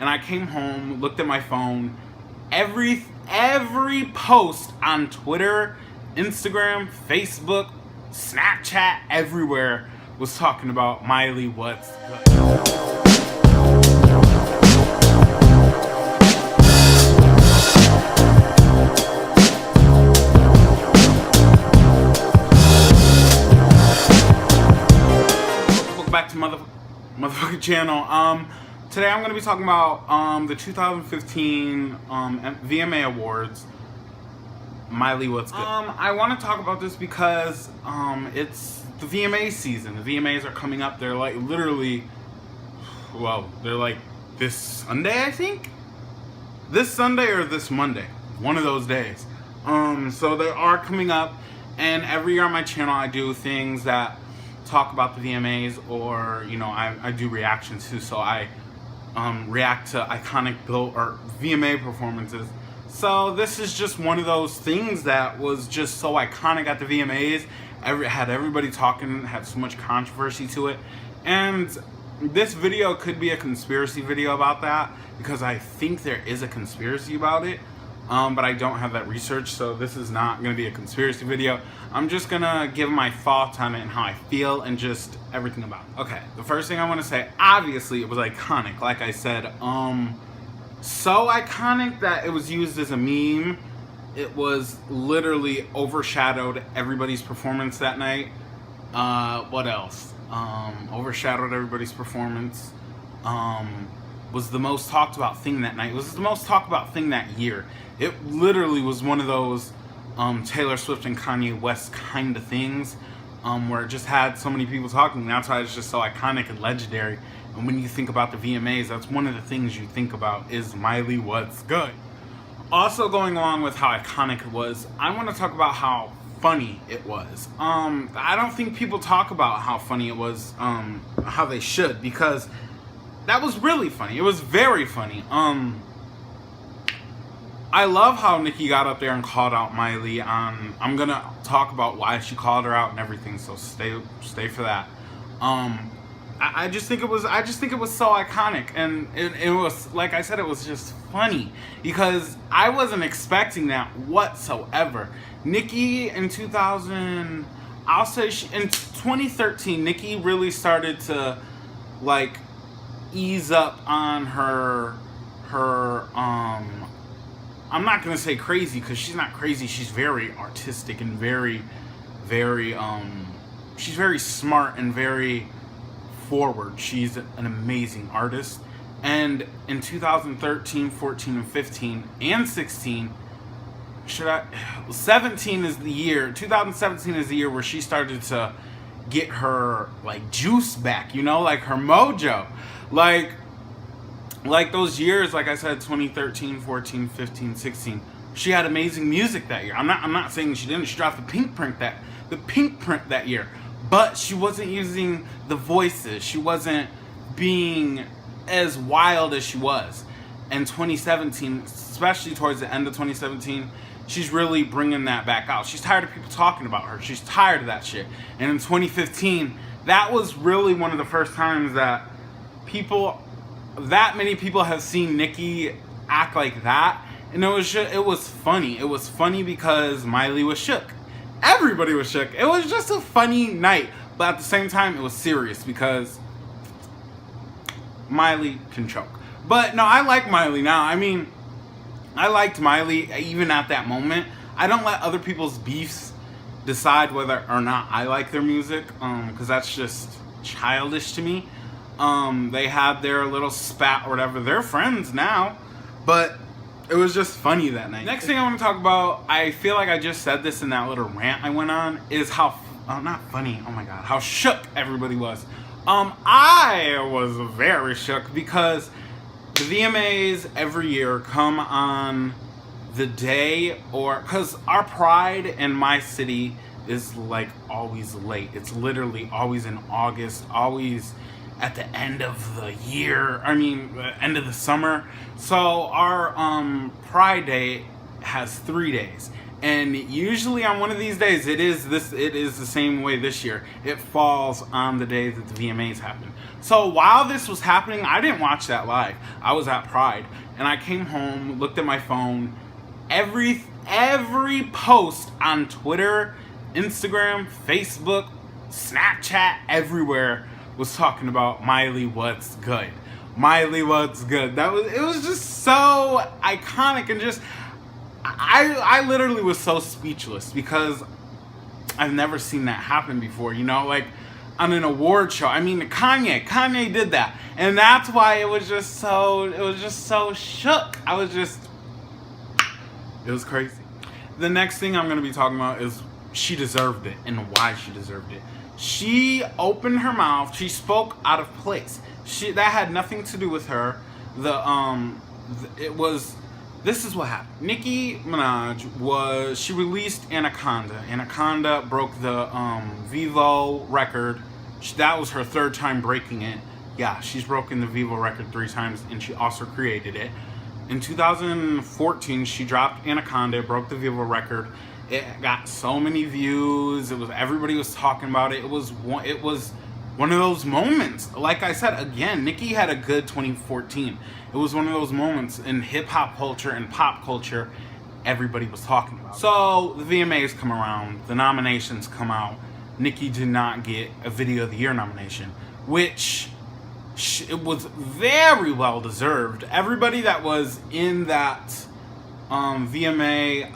and I came home, looked at my phone. Every post on Twitter, Instagram, Facebook, Snapchat, everywhere was talking about Miley What's Good. Back to motherfucking channel. Today I'm going to be talking about the 2015 VMA Awards. Miley What's Good. I want to talk about this because it's the VMA season. The VMAs are coming up. They're like literally, well, they're like this Sunday, I think. This Sunday or this Monday, one of those days. So they are coming up, and every year on my channel I do things that talk about the VMAs, or you know, I do reactions too. So I react to iconic or VMA performances. So this is just one of those things that was just so iconic at the VMAs. Had everybody talking, had so much controversy to it, and this video could be a conspiracy video about that, because I think there is a conspiracy about it. But I don't have that research, so this is not going to be a conspiracy video. I'm just going to give my thoughts on it and how I feel and just everything about it. Okay, the first thing I want to say, obviously it was iconic. Like I said, so iconic that it was used as a meme. It was literally overshadowed everybody's performance that night. What else? Overshadowed everybody's performance. Was the most talked about thing that night. It was the most talked about thing that year. It literally was one of those Taylor Swift and Kanye West kind of things, where it just had so many people talking. That's why it's just so iconic and legendary. And when you think about the VMAs, that's one of the things you think about is Miley What's Good. Also, going along with how iconic it was, I want to talk about how funny it was. I don't think people talk about how funny it was, how they should, because that was really funny. It was very funny. I love how Nicki got up there and called out Miley. I'm gonna talk about why she called her out and everything, so stay for that. I just think it was so iconic, and it was, like I said, it was just funny because I wasn't expecting that whatsoever. Nicki in 2000, I'll say in 2013, Nicki really started to like ease up on her I'm not gonna say crazy, because she's not crazy. She's very artistic and very she's very smart and very forward. She's an amazing artist. And in 2013, 14, and 15, and 16, 17 is the year, 2017 is the year where she started to get her like juice back, you know, like her mojo. Like those years, like I said, 2013, 14, 15, 16, she had amazing music that year. I'm not saying she didn't. She dropped the Pink Print that year, but she wasn't using the voices. She wasn't being as wild as she was. In 2017, especially towards the end of 2017, she's really bringing that back out. She's tired of people talking about her. She's tired of that shit. And in 2015, that was really one of the first times that many people have seen Nicki act like that, and it was funny. It was funny because Miley was shook. Everybody was shook. It was just a funny night, but at the same time, it was serious because Miley can choke. But no, I like Miley now. I mean, I liked Miley even at that moment. I don't let other people's beefs decide whether or not I like their music, because that's just childish to me. They had their little spat or whatever. They're friends now, but it was just funny that night. Next thing I want to talk about, I feel like I just said this in that little rant I went on, is how, not funny, oh my god, how shook everybody was. I was very shook because the VMAs every year come on the day, or, because our Pride in my city is like always late. It's literally always in August, always at the end of the year, end of the summer. So our Pride Day has 3 days, And usually on one of these days, it is the same way this year. It falls on the day that the VMAs happen. So while this was happening, I didn't watch that live. I was at Pride, and I came home, looked at my phone. Every post on Twitter, Instagram, Facebook, Snapchat, everywhere was talking about Miley, what's good? Miley, what's good? It was just so iconic, and just I literally was so speechless because I've never seen that happen before, you know, like on an award show. I mean, Kanye did that, and that's why it was just so shook. It was crazy. The next thing I'm going to be talking about is she deserved it and why she deserved it. She opened her mouth. She spoke out of place. That had nothing to do with her. This is what happened. Nicki Minaj she released Anaconda. Anaconda broke the Vivo record. That was her third time breaking it. Yeah, she's broken the Vivo record 3 times, and she also created it. In 2014, she dropped Anaconda, broke the Vivo record. It got so many views. Everybody was talking about it. It was one of those moments. Like I said, again, Nicki had a good 2014. It was one of those moments in hip-hop culture and pop culture everybody was talking about. So the VMAs come around, the nominations come out. Nicki did not get a Video of the Year nomination, which it was very well deserved. Everybody that was in that VMA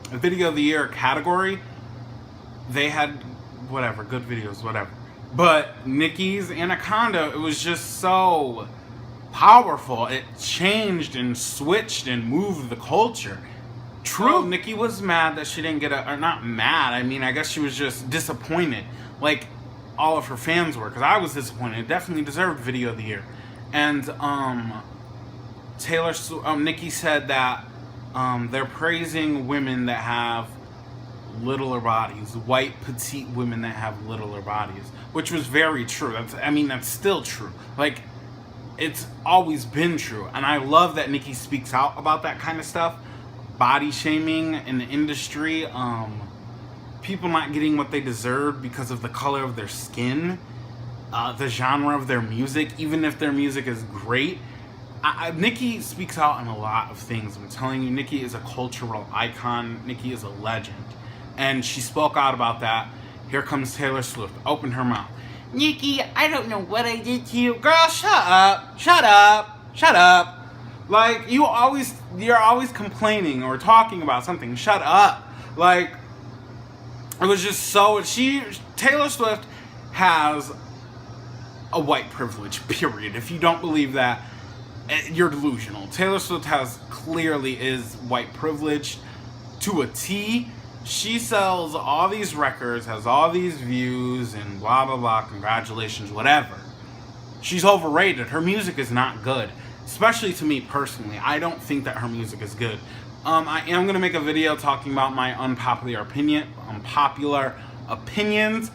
Video of the Year category, they had whatever, good videos, whatever. But Nicki's Anaconda, it was just so powerful. It changed and switched and moved the culture. True, Nicki was mad that she didn't get or not mad, I mean, I guess she was just disappointed. Like all of her fans were, because I was disappointed. It definitely deserved Video of the Year. And Nicki said that they're praising women that have littler bodies, white petite women that have littler bodies, which was very true. That's still true. Like, it's always been true, and I love that Nicki speaks out about that kind of stuff. Body shaming in the industry, people not getting what they deserve because of the color of their skin, the genre of their music, even if their music is great. Nicki speaks out on a lot of things. I'm telling you, Nicki is a cultural icon. Nicki is a legend. And she spoke out about that. Here comes Taylor Swift. Open her mouth. Nicki, I don't know what I did to you. Girl, shut up. Shut up. Shut up. Like, you're always complaining or talking about something. Shut up. Like, it was just so... Taylor Swift has a white privilege, period. If you don't believe that, you're delusional. Taylor Swift clearly is white privilege to a T. She sells all these records, has all these views, and blah, blah, blah, congratulations, whatever. She's overrated. Her music is not good, especially to me personally. I don't think that her music is good. I am going to make a video talking about my unpopular opinions,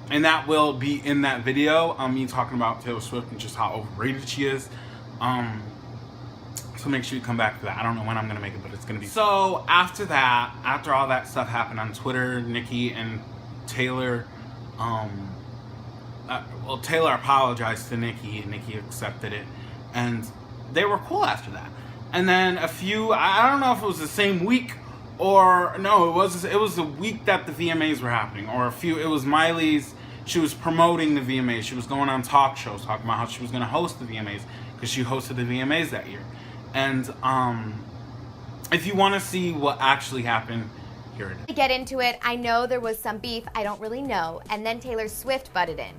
and that will be in that video. Me talking about Taylor Swift and just how overrated she is. So make sure you come back for that. I don't know when I'm going to make it, but it's going to be. So after all that stuff happened on Twitter, Nicki and Taylor, Taylor apologized to Nicki, and Nicki accepted it, and they were cool after that. And then I don't know if it was the same week or no, it was the week that the VMAs were happening, or it was Miley's. She was promoting the VMAs. She was going on talk shows talking about how she was going to host the VMAs because she hosted the VMAs that year. And if you want to see what actually happened, here it is. To get into it, I know there was some beef, I don't really know, and then Taylor Swift butted in.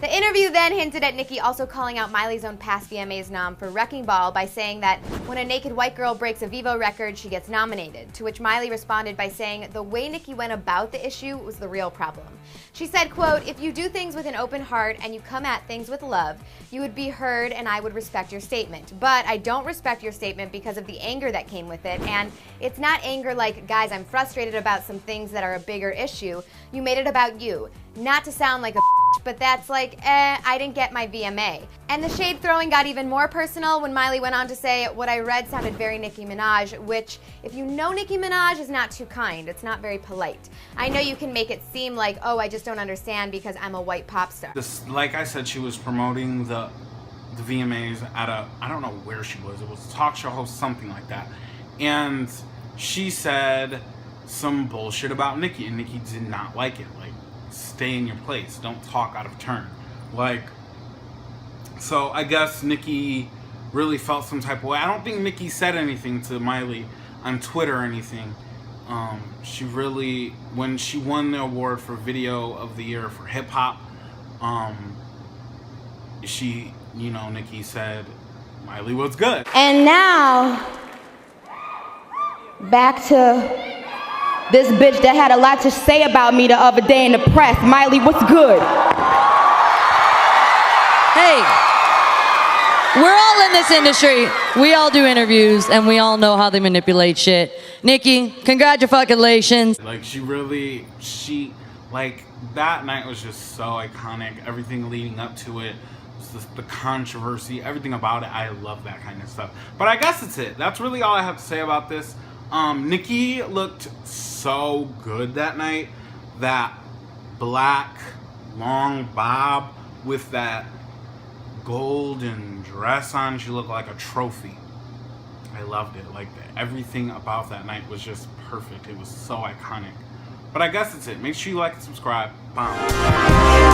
The interview then hinted at Nicki also calling out Miley's own past VMAs nom for Wrecking Ball by saying that when a naked white girl breaks a Vivo record, she gets nominated, to which Miley responded by saying the way Nicki went about the issue was the real problem. She said, quote, "If you do things with an open heart and you come at things with love, you would be heard and I would respect your statement. But I don't respect your statement because of the anger that came with it, and it's not anger like, guys, I'm frustrated about some things that are a bigger issue. You made it about you. Not to sound like a but that's like, I didn't get my VMA. And the shade throwing got even more personal when Miley went on to say, what I read sounded very Nicki Minaj, which, if you know Nicki Minaj, is not too kind. It's not very polite. I know you can make it seem like, oh, I just don't understand because I'm a white pop star. Like I said, she was promoting the VMAs at I don't know where she was. It was a talk show host, something like that. And she said some bullshit about Nicki, and Nicki did not like it. Like, stay in your place. Don't talk out of turn. Like, so I guess Nicki really felt some type of way. I don't think Nicki said anything to Miley on Twitter or anything. She really, when she won the award for Video of the Year for Hip Hop, she, you know, Nicki said, Miley was good. And now, back to this bitch that had a lot to say about me the other day in the press. Miley, what's good? Hey, we're all in this industry. We all do interviews, and we all know how they manipulate shit. Nicki, congratulations. Like, like, that night was just so iconic. Everything leading up to it, the controversy, everything about it. I love that kind of stuff. But I guess that's it. That's really all I have to say about this. Nicki looked so good that night. That black long bob with that golden dress on, she looked like a trophy. I loved it. Like, everything about that night was just perfect. It was so iconic. But I guess that's it. Make sure you like and subscribe. Bye.